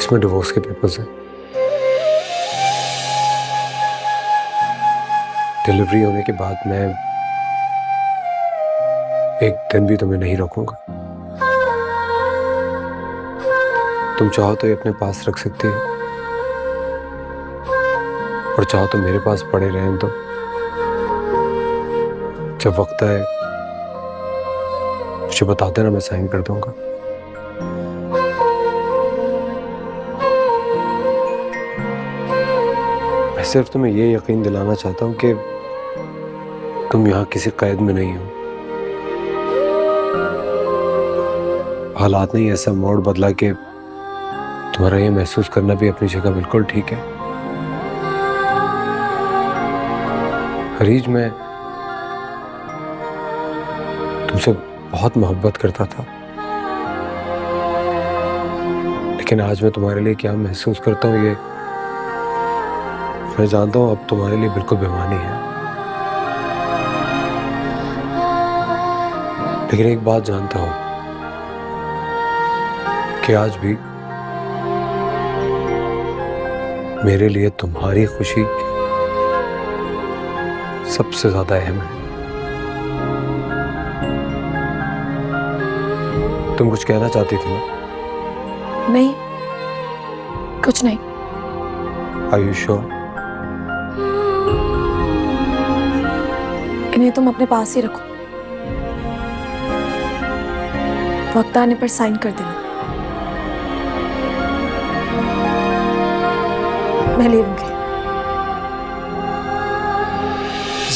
इसमें डिवोर्स के पेपर्स हैं। डिलीवरी होने के बाद मैं एक दिन भी तुम्हें नहीं रखूंगा। तुम चाहो तो ये अपने पास रख सकती हो और चाहो तो मेरे पास पड़े रहें। तो जब वक्त आए मुझे बता देना, मैं साइन कर दूंगा। मैं सिर्फ तुम्हें ये यकीन दिलाना चाहता हूं कि तुम यहाँ किसी कैद में नहीं हो। हालात ने ऐसा मोड़ बदला कि तुम्हारा ये महसूस करना भी अपनी जगह बिल्कुल ठीक है। हरीज, मैं तुमसे बहुत मोहब्बत करता था, लेकिन आज मैं तुम्हारे लिए क्या महसूस करता हूँ ये मैं जानता हूँ अब तुम्हारे लिए बिल्कुल बेमानी है। लेकिन एक बात जानता हूँ कि आज भी मेरे लिए तुम्हारी खुशी सबसे ज्यादा अहम है। तुम कुछ कहना चाहती थी ना? नहीं, कुछ नहीं। Are you sure? इन्हें तुम अपने पास ही रखो, वक्त आने पर साइन कर देना। मैं ले लूंगी।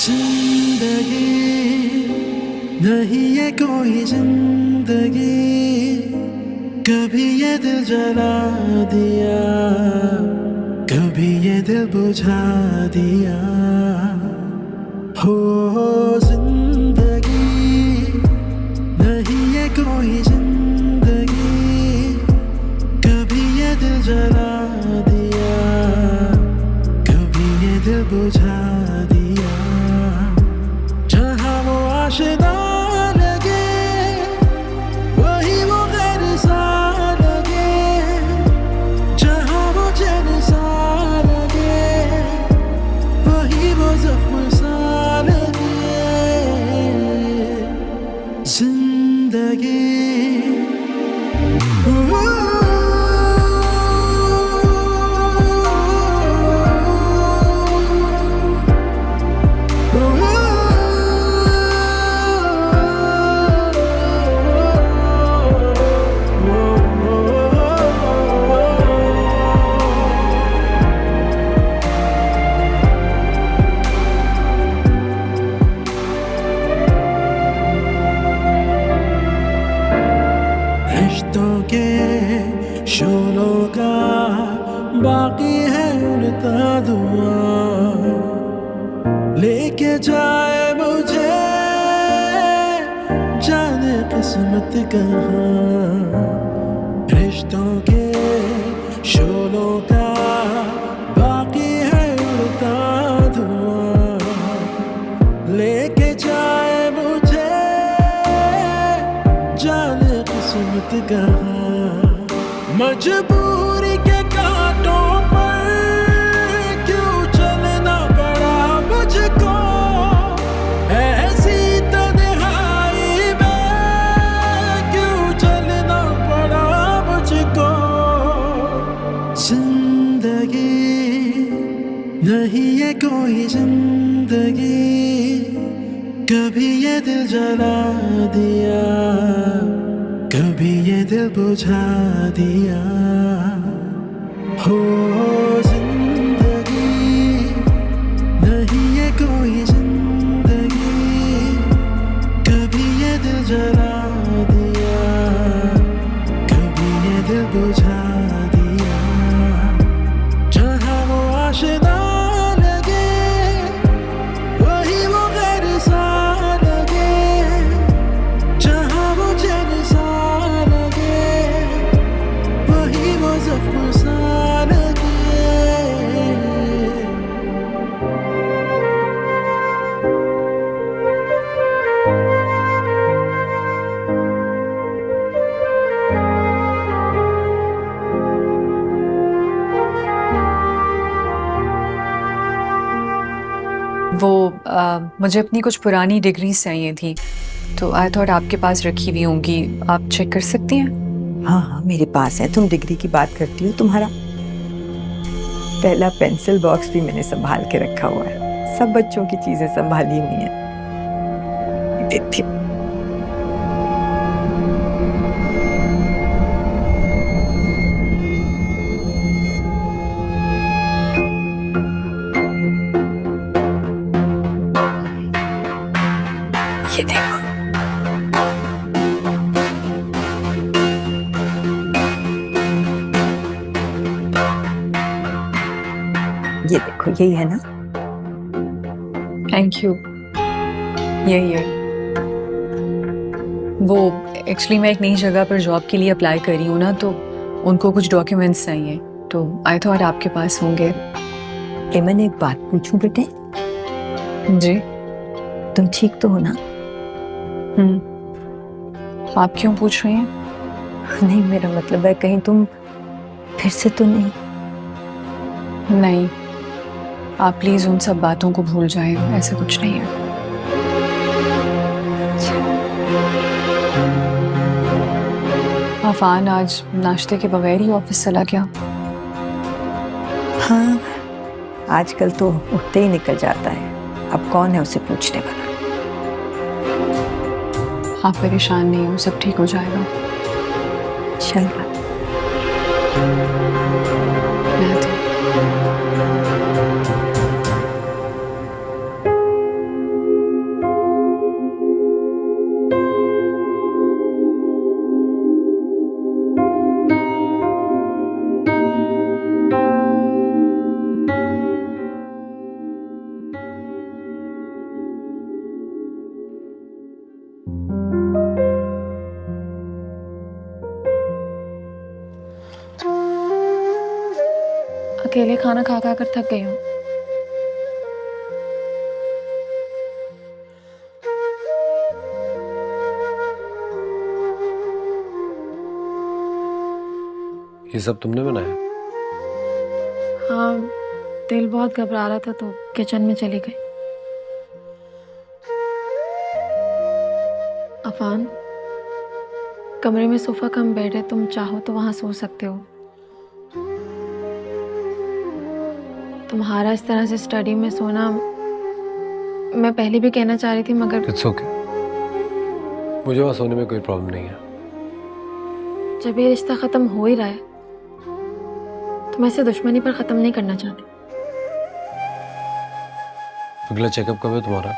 जिंदगी नहीं ये कोई जिंदगी, कभी ये दिल जला दिया, कभी ये दिल बुझा दिया। हो जिंदगी नहीं ये कोई जिंदगी, कभी ये दिल जला दिया, कभी ये दिल बुझा दिया। जहाँ वो आशिना लगे, वही वो गैर सा लगे, जहाँ वो चैन सा लगे, वही वो जख्म सा लगे। जिंदगी रिश्तों के शोलों का बाकी है उड़ता धुआं, लेके जाए मुझे जाने किस्मत कहाँ। रिश्तों के शोलों का बाकी है उड़ता धुआं, लेके जाए मुझे जाने किस्मत कहाँ। मजबूरी के कांटों पर क्यों चलना पड़ा मुझको, ऐसी तन्हाई में क्यों चलना पड़ा मुझको। जिंदगी नहीं ये कोई जिंदगी, कभी ये दिल जला दिया, कभी ये दिल बुझा दिया। हो जिंदगी नहीं ये कोई जिंदगी, कभी ये दिल जला दिया, कभी ये दिल बुझा दिया। जहाँ वो आशिना लगे, वही वो गैर सा लगे, जहाँ वो चैन सा लगे, वही मुझे अपनी कुछ पुरानी डिग्रीज चाहिए थी, तो आई थॉट आपके पास रखी हुई होंगी, आप चेक कर सकती हैं? हाँ हाँ मेरे पास है। तुम डिग्री की बात करती हो, तुम्हारा पहला पेंसिल बॉक्स भी मैंने संभाल के रखा हुआ है। सब बच्चों की चीजें संभाली हुई हैं। देती हूँ। ये देखो, ये देखो, यही है ना? Thank you. यही है वो। एक्चुअली मैं एक नई जगह पर जॉब के लिए अप्लाई कर रही हूँ ना, तो उनको कुछ डॉक्यूमेंट्स चाहिए, तो आई थॉट आपके पास होंगे। एमन, एक बात पूछूं बेटे? जी। तुम ठीक तो हो ना? आप क्यों पूछ रही हैं? नहीं, मेरा मतलब है कहीं तुम फिर से तो नहीं? नहीं, आप प्लीज उन सब बातों को भूल जाएं, ऐसा कुछ नहीं है। अफान आज नाश्ते के बगैर ही ऑफिस चला गया। हाँ, आजकल तो उठते ही निकल जाता है। अब कौन है उसे पूछने वाला? आप परेशान नहीं हो, सब ठीक हो जाएगा। चल मैं तो अकेले खाना खा खा कर थक गई हूँ। ये सब तुमने बनाया? हाँ, दिल बहुत घबरा रहा था तो किचन में चली गई। अफान, कमरे में सोफा कम बेड है, तुम चाहो तो वहां सो सकते हो। तुम्हारा इस तरह से स्टडी में सोना मैं पहले भी कहना चाह रही थी, मगर इट्स ओके, मुझे वहाँ सोने में कोई प्रॉब्लम नहीं है। जब ये रिश्ता खत्म हो ही रहा है तो मैं इसे दुश्मनी पर खत्म नहीं करना चाहती। अगला चेकअप कब है तुम्हारा?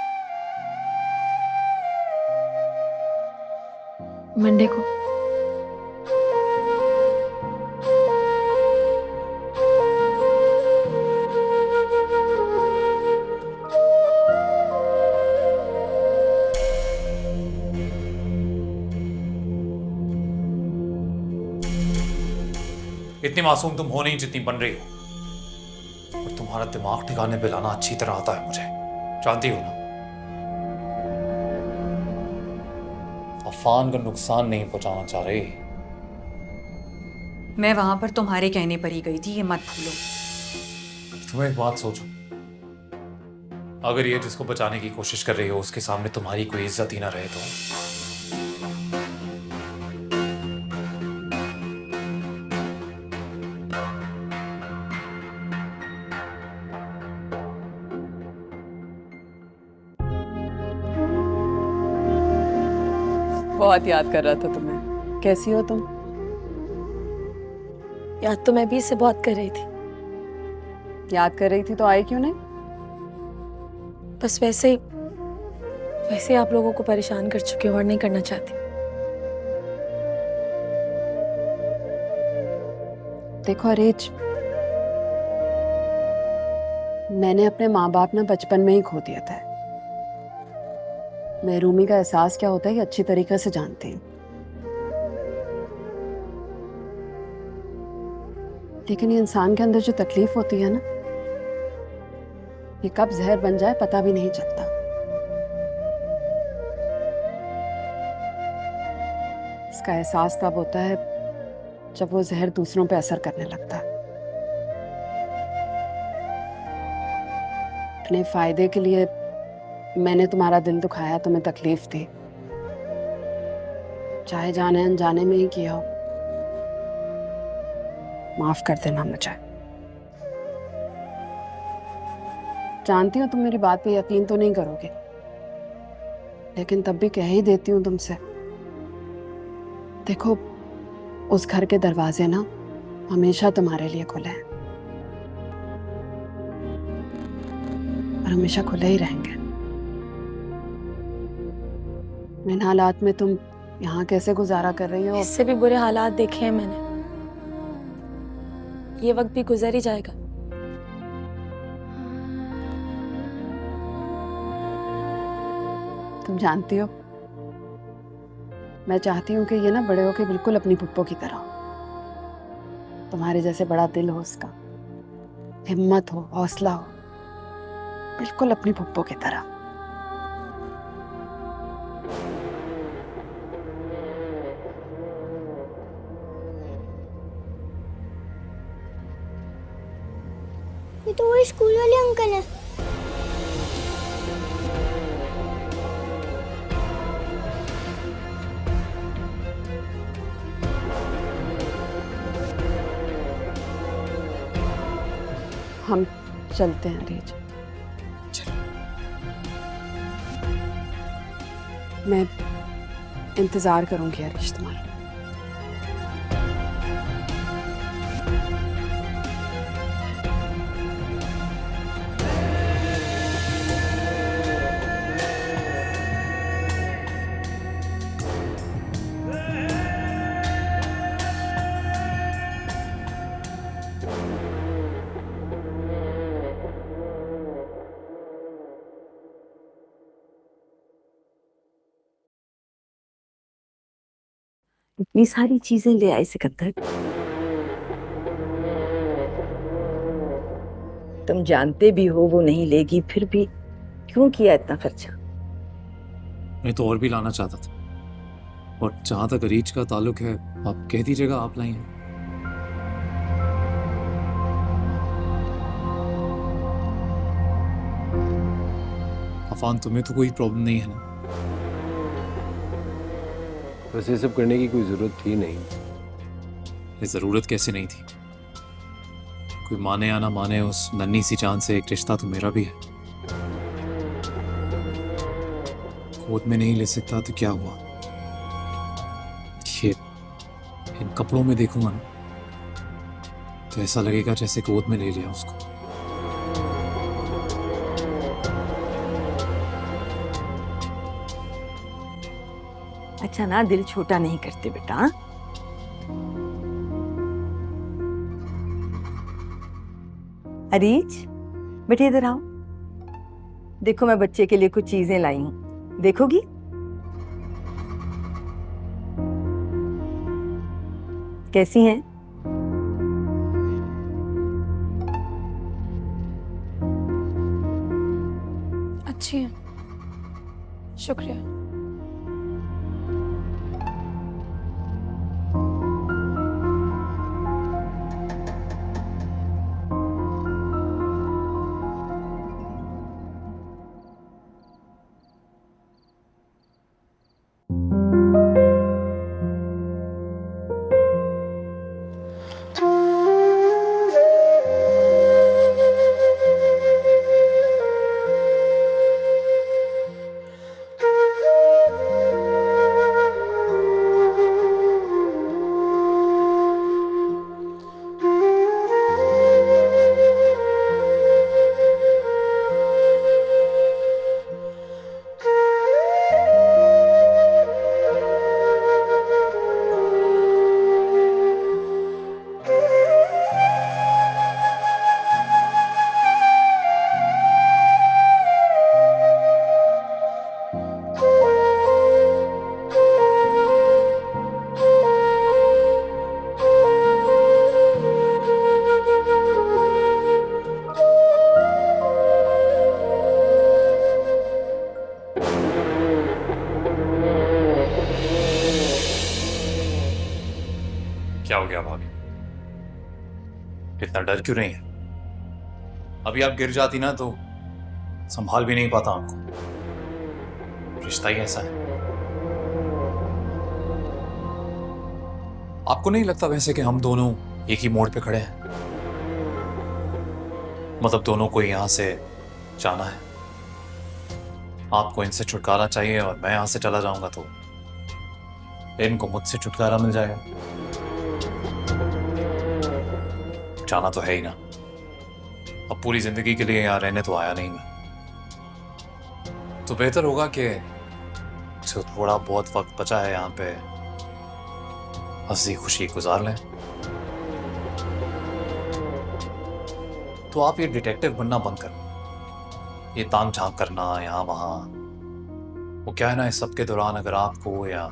मंडे को। इतनी मासूम तुम हो नहीं जितनी बन रही हो, और तुम्हारा दिमाग ठिकाने पे लाना अच्छी तरह आता है मुझे, जानती हो ना। अफान को नुकसान नहीं पहुंचाना चाह रही। मैं वहां पर तुम्हारे कहने पर ही गई थी, ये मत भूलो। तुम एक बात सोचो, अगर ये जिसको बचाने की कोशिश कर रही हो उसके सामने तुम्हारी कोई इज्जत ही ना रहे तो? बहुत याद कर रहा था तुम्हें। कैसी हो तुम? याद तो मैं भी इससे बहुत कर रही थी। याद कर रही थी तो आई क्यों नहीं? बस वैसे ही आप लोगों को परेशान कर चुकी हूँ और नहीं करना चाहती। देखो अरेज, मैंने अपने माँ बाप ना बचपन में ही खो दिया था। महरूमी का एहसास क्या होता है ये अच्छी तरीके से जानती हूँ। लेकिन ये इंसान के अंदर जो तकलीफ होती है ना, ये कब जहर बन जाए पता भी नहीं चलता। इसका एहसास तब होता है जब वो जहर दूसरों पे असर करने लगता है। अपने फायदे के लिए मैंने तुम्हारा दिल दुखाया, तुम्हें तकलीफ दी, चाहे जाने अनजाने में ही किया हो। माफ कर देना मुझे। जानती हूँ तुम मेरी बात पे यकीन तो नहीं करोगे, लेकिन तब भी कह ही देती हूँ तुमसे। देखो, उस घर के दरवाजे ना हमेशा तुम्हारे लिए खुले हैं और हमेशा खुले ही रहेंगे। इन हालात में तुम यहाँ कैसे गुजारा कर रही हो? इससे भी बुरे हालात देखे हैं मैंने। ये वक्त भी गुजर ही जाएगा। तुम जानती हो, मैं चाहती हूँ कि ये ना बड़े होके बिल्कुल अपनी पुप्पो की तरह हो। तुम्हारे जैसे बड़ा दिल हो उसका, हिम्मत हो, हौसला हो, बिल्कुल अपनी पुप्पो की तरह। ये तो वही स्कूल वाले अंकल हैं। हम चलते हैं रीच। मैं इंतजार करूंगी हरीश तुम्हारा। इतनी सारी चीजें ले आए सिकंदर। तुम जानते भी हो वो नहीं लेगी, फिर भी क्यों किया इतना खर्चा? मैं तो और भी लाना चाहता था, और जहां तक रीच का ताल्लुक है, आप कह दीजिएगा आप लाई हैं। अफान, तुम्हें तो कोई प्रॉब्लम नहीं है ना? बस ये सब करने की कोई जरूरत थी नहीं। ये जरूरत कैसे नहीं थी? कोई माने या ना माने, उस नन्ही सी जान से एक रिश्ता तो मेरा भी है। गोद में नहीं ले सकता तो क्या हुआ? ये इन कपड़ों में देखूंगा ना तो ऐसा लगेगा जैसे गोद में ले लिया उसको। अच्छा ना, दिल छोटा नहीं करते बेटा। हाँ? अरीज, बेटे इधर आओ। देखो मैं बच्चे के लिए कुछ चीजें लाई हूं, देखोगी? कैसी हैं? अच्छी है, शुक्रिया। क्या हो गया भाभी? इतना डर क्यों रही है? अभी आप गिर जाती ना तो संभाल भी नहीं पाता आपको। रिश्ता ही ऐसा है। आपको नहीं लगता वैसे कि हम दोनों एक ही मोड़ पे खड़े हैं? मतलब दोनों को यहां से जाना है। आपको इनसे छुटकारा चाहिए और मैं यहां से चला जाऊंगा तो इनको मुझसे छुटकारा मिल जाएगा। जाना तो है ही ना, अब पूरी जिंदगी के लिए यहां रहने तो आया नहीं मैं। तो बेहतर होगा कि जो थोड़ा बहुत वक्त बचा है यहां पे हंसी खुशी गुजार लें। तो आप ये डिटेक्टिव बनना बंद करो, ये तांग झांक करना यहाँ वहां। वो क्या है ना, इस सब के दौरान अगर आपको या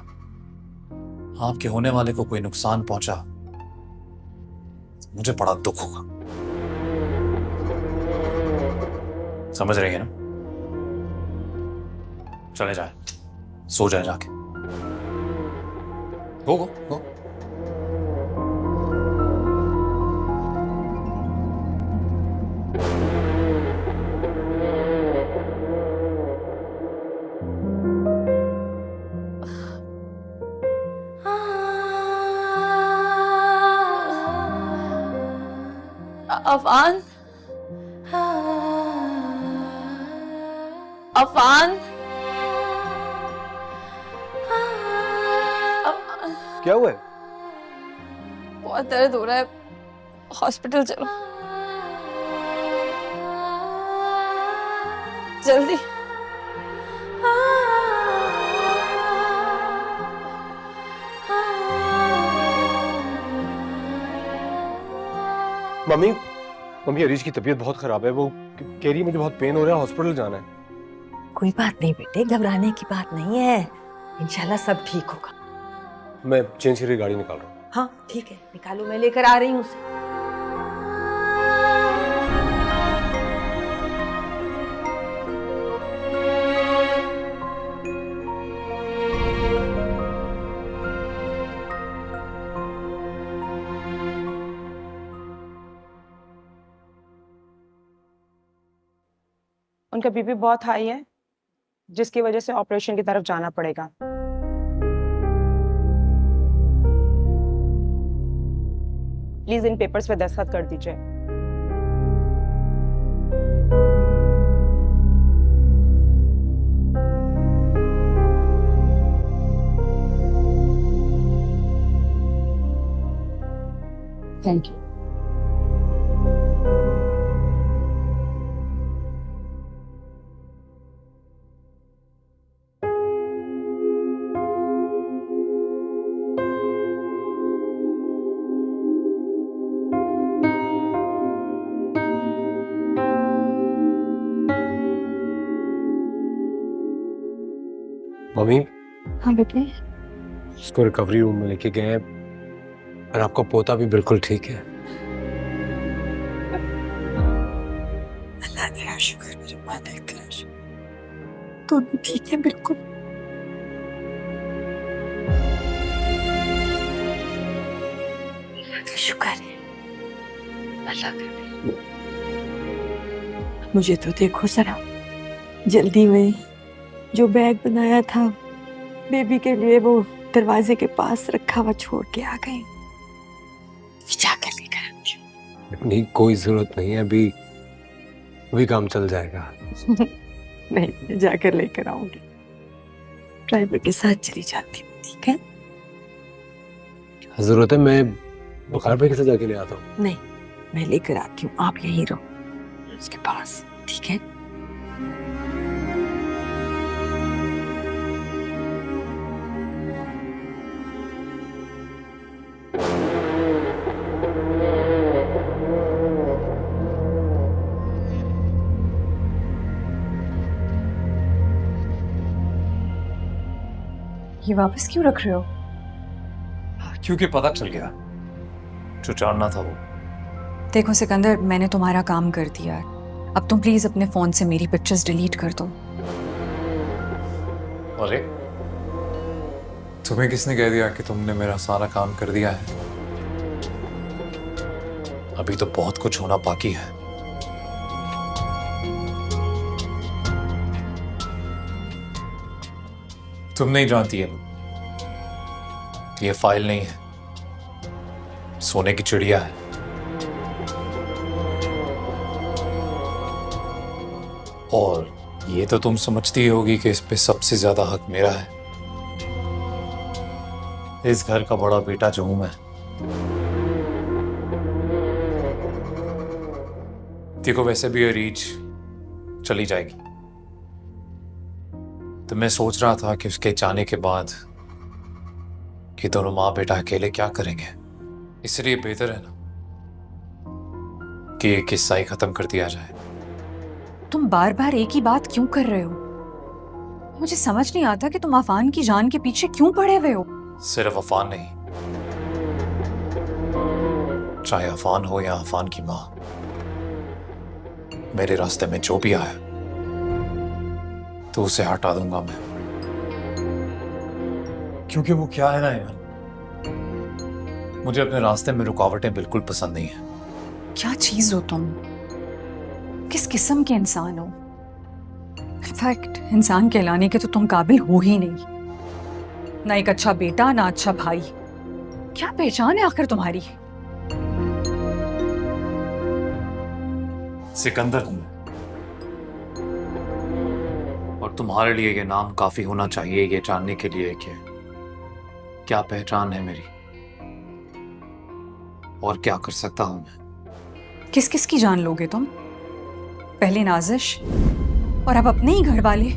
आपके होने वाले को कोई नुकसान पहुंचा मुझे बड़ा दुख होगा। समझ रही है ना? चले जाए, सो जाए जाके। गो। अफान, अफान, क्या हुआ है? बहुत दर्द हो रहा है, हॉस्पिटल चलो जल्दी। मम्मी अरीज की तबीयत बहुत खराब है। वो कह रही है मुझे बहुत पेन हो रहा है, हॉस्पिटल जाना है। कोई बात नहीं बेटे, घबराने की बात नहीं है, इंशाल्लाह सब ठीक होगा। मैं चेंज करके गाड़ी निकाल रहा हूँ। हाँ ठीक है, निकालो, मैं लेकर आ रही हूँ उसे। उनका बीपी बहुत हाई है, जिसकी वजह से ऑपरेशन की तरफ जाना पड़ेगा। प्लीज इन पेपर्स पे दस्तखत कर दीजिए। Thank you. मम्मी, हाँ बेटे, उसको रिकवरी रूम में लेके गए हैं और आपका पोता भी बिल्कुल ठीक है। अल्लाह तेरा शुक्र, मेरे मालिक तेरा शुक्र, तो भी ठीक है बिल्कुल। अल्लाह का शुक्र है, अल्लाह का। मुझे तो देखो जरा, जल्दी में जो बैग बनाया था बेबी के लिए वो दरवाजे के पास रखा हुआ छोड़ के आ गई। जाकर लेकर नहीं, कोई जरूरत नहीं है, अभी काम चल जाएगा। नहीं, मैं जाकर लेकर आऊंगी, ड्राइवर के साथ चली जाती हूँ, ठीक है? जरूरत है मैं बुखार पे कैसे जाके ले आता हूँ? नहीं, मैं लेकर आती हूँ, आप यहीं रहो उसके पास, ठीक है? ये वापस क्यों रख रहे हो? क्योंकि पता चल गया जो जानना था वो। देखो सिकंदर, मैंने तुम्हारा काम कर दिया है, अब तुम प्लीज अपने फोन से मेरी पिक्चर्स डिलीट कर दो। अरे तुम्हें किसने कह दिया कि तुमने मेरा सारा काम कर दिया है? अभी तो बहुत कुछ होना बाकी है। तुम नहीं जानती है, ये फाइल नहीं है, सोने की चिड़िया है। और ये तो तुम समझती होगी कि इस पे सबसे ज्यादा हक मेरा है। इस घर का बड़ा बेटा जो हूं मैं। देखो वैसे भी ये रीच चली जाएगी, तो मैं सोच रहा था कि उसके जाने के बाद ये दोनों माँ बेटा अकेले क्या करेंगे। इसलिए बेहतर है ना कि ये किस्सा ही खत्म कर दिया जाए। तुम बार बार एक ही बात क्यों कर रहे हो? मुझे समझ नहीं आता कि तुम अफान की जान के पीछे क्यों पड़े हुए हो। सिर्फ अफान नहीं, चाहे अफान हो या अफान की माँ, मेरे रास्ते में जो भी आया तो उसे हटा दूंगा मैं। क्योंकि वो क्या है ना ईमान, मुझे अपने रास्ते में रुकावटें बिल्कुल पसंद नहीं है। क्या चीज हो तुम? किस किस्म के इंसान हो? इनफैक्ट इंसान कहलाने के तो तुम काबिल हो ही नहीं। ना एक अच्छा बेटा, ना अच्छा भाई। क्या पहचान है आखिर तुम्हारी? सिकंदर हूं मैं, और तुम्हारे लिए ये नाम काफी होना चाहिए ये जानने के लिए कि क्या पहचान है मेरी और क्या कर सकता हूं मैं। किस किस की जान लोगे तुम? पहले नाजिश और अब अपने ही घर वाले।